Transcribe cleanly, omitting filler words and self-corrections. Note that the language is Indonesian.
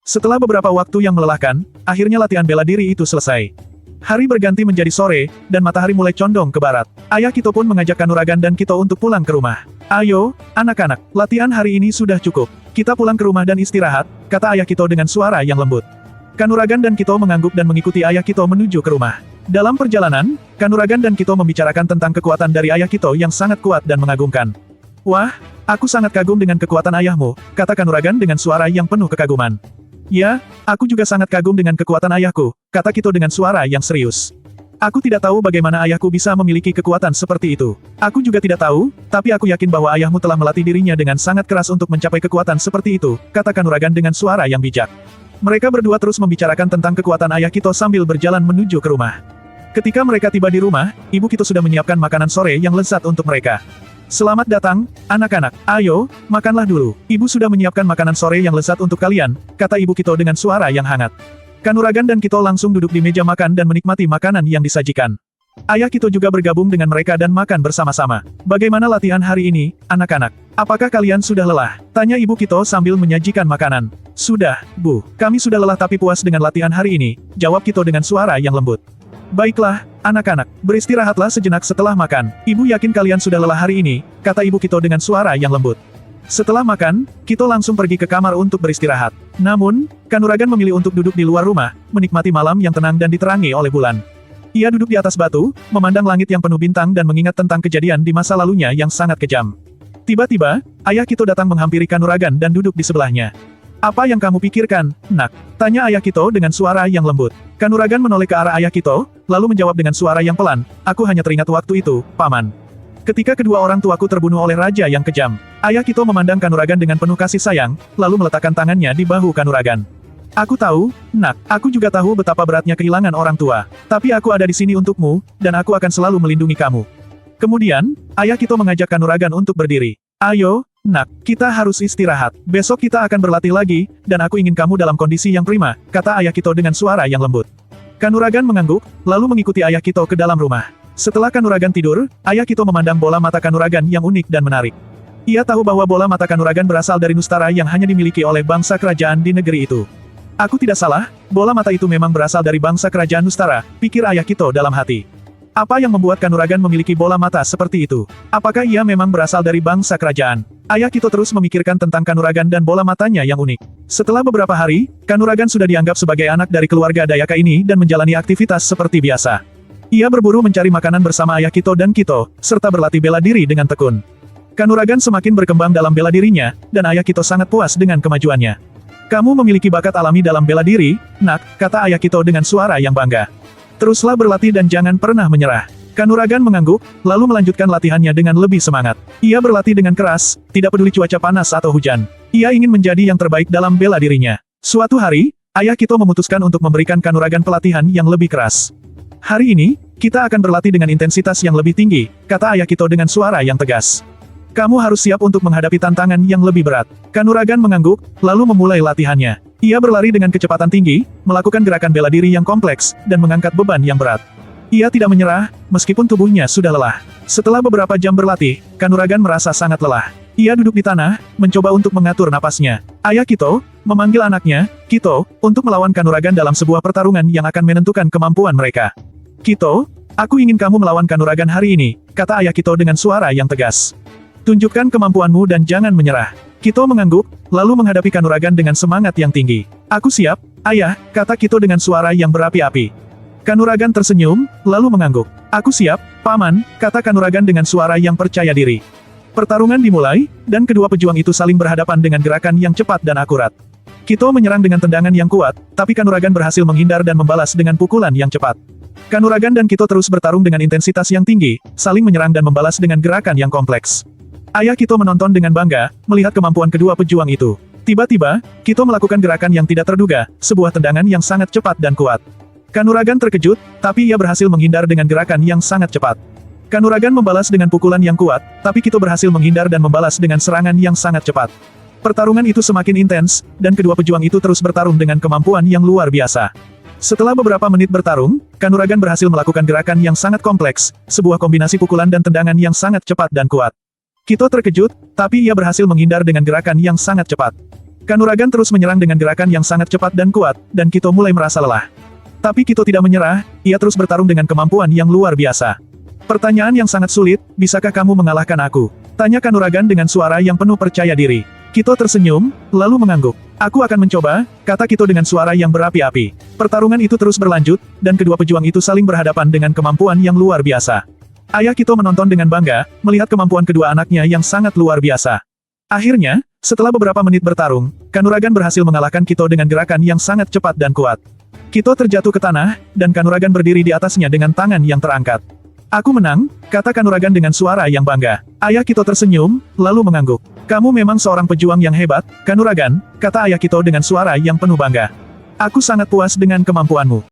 Setelah beberapa waktu yang melelahkan, akhirnya latihan bela diri itu selesai. Hari berganti menjadi sore, dan matahari mulai condong ke barat. Ayah Kito pun mengajak Kanuragan dan Kito untuk pulang ke rumah. "Ayo, anak-anak, latihan hari ini sudah cukup. Kita pulang ke rumah dan istirahat," kata Ayah Kito dengan suara yang lembut. Kanuragan dan Kito mengangguk dan mengikuti Ayah Kito menuju ke rumah. Dalam perjalanan, Kanuragan dan Kito membicarakan tentang kekuatan dari Ayah Kito yang sangat kuat dan mengagumkan. "Wah, aku sangat kagum dengan kekuatan ayahmu," kata Kanuragan dengan suara yang penuh kekaguman. "Ya, aku juga sangat kagum dengan kekuatan ayahku," kata Kito dengan suara yang serius. "Aku tidak tahu bagaimana ayahku bisa memiliki kekuatan seperti itu. Aku juga tidak tahu, tapi aku yakin bahwa ayahmu telah melatih dirinya dengan sangat keras untuk mencapai kekuatan seperti itu," kata Kanuragan dengan suara yang bijak. Mereka berdua terus membicarakan tentang kekuatan ayah Kito sambil berjalan menuju ke rumah. Ketika mereka tiba di rumah, Ibu Kito sudah menyiapkan makanan sore yang lezat untuk mereka. "Selamat datang, anak-anak. Ayo, makanlah dulu. Ibu sudah menyiapkan makanan sore yang lezat untuk kalian," kata Ibu Kito dengan suara yang hangat. Kanuragan dan Kito langsung duduk di meja makan dan menikmati makanan yang disajikan. Ayah Kito juga bergabung dengan mereka dan makan bersama-sama. "Bagaimana latihan hari ini, anak-anak? Apakah kalian sudah lelah?" tanya Ibu Kito sambil menyajikan makanan. "Sudah, Bu. Kami sudah lelah tapi puas dengan latihan hari ini," jawab Kito dengan suara yang lembut. "Baiklah, anak-anak, beristirahatlah sejenak setelah makan. Ibu yakin kalian sudah lelah hari ini," kata Ibu Kito dengan suara yang lembut. Setelah makan, Kito langsung pergi ke kamar untuk beristirahat. Namun, Kanuragan memilih untuk duduk di luar rumah, menikmati malam yang tenang dan diterangi oleh bulan. Ia duduk di atas batu, memandang langit yang penuh bintang dan mengingat tentang kejadian di masa lalunya yang sangat kejam. Tiba-tiba, Ayah Kito datang menghampiri Kanuragan dan duduk di sebelahnya. "Apa yang kamu pikirkan, Nak?" tanya Ayah Kito dengan suara yang lembut. Kanuragan menoleh ke arah Ayah Kito, lalu menjawab dengan suara yang pelan, "Aku hanya teringat waktu itu, Paman. Ketika kedua orang tuaku terbunuh oleh raja yang kejam." Ayah Kito memandang Kanuragan dengan penuh kasih sayang, lalu meletakkan tangannya di bahu Kanuragan. "Aku tahu, Nak. Aku juga tahu betapa beratnya kehilangan orang tua. Tapi aku ada di sini untukmu, dan aku akan selalu melindungi kamu." Kemudian, Ayah Kito mengajak Kanuragan untuk berdiri. "Ayo, Nak, kita harus istirahat. Besok kita akan berlatih lagi, dan aku ingin kamu dalam kondisi yang prima," kata Ayah Kito dengan suara yang lembut. Kanuragan mengangguk, lalu mengikuti Ayah Kito ke dalam rumah. Setelah Kanuragan tidur, Ayah Kito memandang bola mata Kanuragan yang unik dan menarik. Ia tahu bahwa bola mata Kanuragan berasal dari Nustara yang hanya dimiliki oleh bangsa kerajaan di negeri itu. "Aku tidak salah, bola mata itu memang berasal dari bangsa kerajaan Nustara," pikir Ayah Kito dalam hati. Apa yang membuat Kanuragan memiliki bola mata seperti itu? Apakah ia memang berasal dari bangsa kerajaan? Ayah Kito terus memikirkan tentang Kanuragan dan bola matanya yang unik. Setelah beberapa hari, Kanuragan sudah dianggap sebagai anak dari keluarga Dayaka ini dan menjalani aktivitas seperti biasa. Ia berburu mencari makanan bersama Ayah Kito dan Kito, serta berlatih bela diri dengan tekun. Kanuragan semakin berkembang dalam bela dirinya, dan Ayah Kito sangat puas dengan kemajuannya. "Kamu memiliki bakat alami dalam bela diri, Nak," kata Ayah Kito dengan suara yang bangga. "Teruslah berlatih dan jangan pernah menyerah." Kanuragan mengangguk, lalu melanjutkan latihannya dengan lebih semangat. Ia berlatih dengan keras, tidak peduli cuaca panas atau hujan. Ia ingin menjadi yang terbaik dalam bela dirinya. Suatu hari, Ayah Kito memutuskan untuk memberikan Kanuragan pelatihan yang lebih keras. "Hari ini, kita akan berlatih dengan intensitas yang lebih tinggi," kata Ayah Kito dengan suara yang tegas. "Kamu harus siap untuk menghadapi tantangan yang lebih berat." Kanuragan mengangguk, lalu memulai latihannya. Ia berlari dengan kecepatan tinggi, melakukan gerakan bela diri yang kompleks, dan mengangkat beban yang berat. Ia tidak menyerah, meskipun tubuhnya sudah lelah. Setelah beberapa jam berlatih, Kanuragan merasa sangat lelah. Ia duduk di tanah, mencoba untuk mengatur napasnya. Ayah Kito memanggil anaknya, "Kito," untuk melawan Kanuragan dalam sebuah pertarungan yang akan menentukan kemampuan mereka. "Kito, aku ingin kamu melawan Kanuragan hari ini," kata Ayah Kito dengan suara yang tegas. "Tunjukkan kemampuanmu dan jangan menyerah." Kito mengangguk, lalu menghadapi Kanuragan dengan semangat yang tinggi. "Aku siap, Ayah," kata Kito dengan suara yang berapi-api. Kanuragan tersenyum, lalu mengangguk. "Aku siap, Paman," kata Kanuragan dengan suara yang percaya diri. Pertarungan dimulai, dan kedua pejuang itu saling berhadapan dengan gerakan yang cepat dan akurat. Kito menyerang dengan tendangan yang kuat, tapi Kanuragan berhasil menghindar dan membalas dengan pukulan yang cepat. Kanuragan dan Kito terus bertarung dengan intensitas yang tinggi, saling menyerang dan membalas dengan gerakan yang kompleks. Ayah Kito menonton dengan bangga, melihat kemampuan kedua pejuang itu. Tiba-tiba, Kito melakukan gerakan yang tidak terduga, sebuah tendangan yang sangat cepat dan kuat. Kanuragan terkejut, tapi ia berhasil menghindar dengan gerakan yang sangat cepat. Kanuragan membalas dengan pukulan yang kuat, tapi Kito berhasil menghindar dan membalas dengan serangan yang sangat cepat. Pertarungan itu semakin intens, dan kedua pejuang itu terus bertarung dengan kemampuan yang luar biasa. Setelah beberapa menit bertarung, Kanuragan berhasil melakukan gerakan yang sangat kompleks, sebuah kombinasi pukulan dan tendangan yang sangat cepat dan kuat. Kito terkejut, tapi ia berhasil menghindar dengan gerakan yang sangat cepat. Kanuragan terus menyerang dengan gerakan yang sangat cepat dan kuat, dan Kito mulai merasa lelah. Tapi Kito tidak menyerah, ia terus bertarung dengan kemampuan yang luar biasa. Pertanyaan yang sangat sulit, bisakah kamu mengalahkan aku? Tanya Kanuragan dengan suara yang penuh percaya diri. Kito tersenyum, lalu mengangguk. Aku akan mencoba, kata Kito dengan suara yang berapi-api. Pertarungan itu terus berlanjut, dan kedua pejuang itu saling berhadapan dengan kemampuan yang luar biasa. Ayah Kito menonton dengan bangga, melihat kemampuan kedua anaknya yang sangat luar biasa. Akhirnya, setelah beberapa menit bertarung, Kanuragan berhasil mengalahkan Kito dengan gerakan yang sangat cepat dan kuat. Kito terjatuh ke tanah, dan Kanuragan berdiri di atasnya dengan tangan yang terangkat. Aku menang, kata Kanuragan dengan suara yang bangga. Ayah Kito tersenyum, lalu mengangguk. Kamu memang seorang pejuang yang hebat, Kanuragan, kata ayah Kito dengan suara yang penuh bangga. Aku sangat puas dengan kemampuanmu.